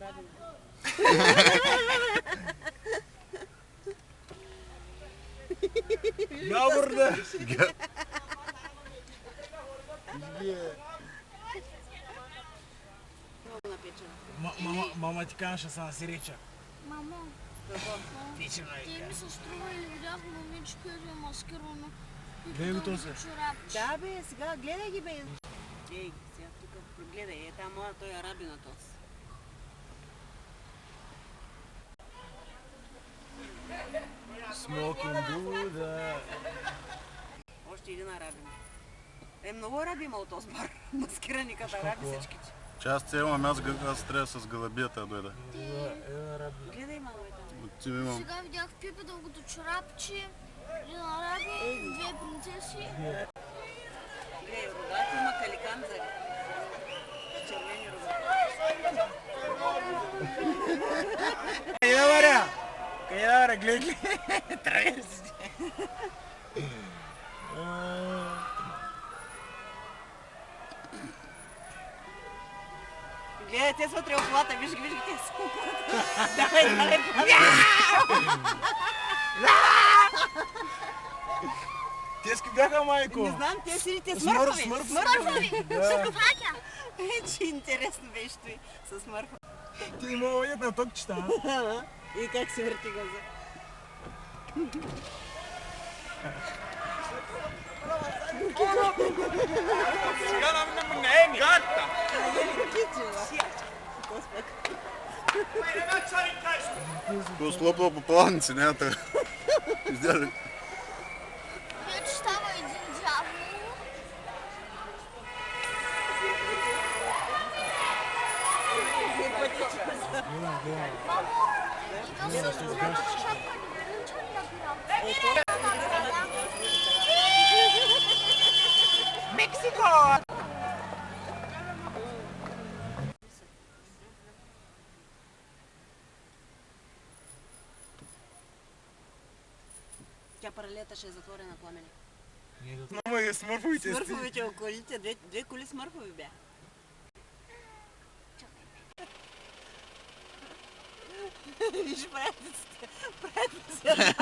Рабин. Gavurda. Мама ти канеше са на сиреча. Мамо, Печена те ми се струва и видях момичко или маскирано. Гледай го то се. Да бе, сега гледай ги бе. Ей, сега тук гледай, е там моя, той е рабина този. Smoking Buddha. Още един арабин. Е, много араби има от този бар. Маскирани като араби всичките. Че аз цяло аз трябва с галабията да дойда. Гледай, мамо, е там. Отивам имам. Сега видях Пипи дългото чорапче, един араби, две принцеси. Гледай, рогата има каликан за червени рогата. Къде да варя? Къде да варя? Гледай. Трябва си. Гледай, те са вътре в колата, виж ги, те са в колата. Давай, Те ски бяха, майко. Не знам, те сидите смърфови. Смърфови! Смърфака! Че интересно беше той с смърфа. Ти има лъгът на токчета. И как се върти газа. Сега нам не е гата. Го слопал по плавници, не да издяли. Вече става един дявол. И да се злята шапка, не верим, че не набирам. Мексико! Тя паралелата ще е затворена, Пламене. Мама и смърфовите сти. Смърфовите околите, две коли смърфови бяха. Виж, правят се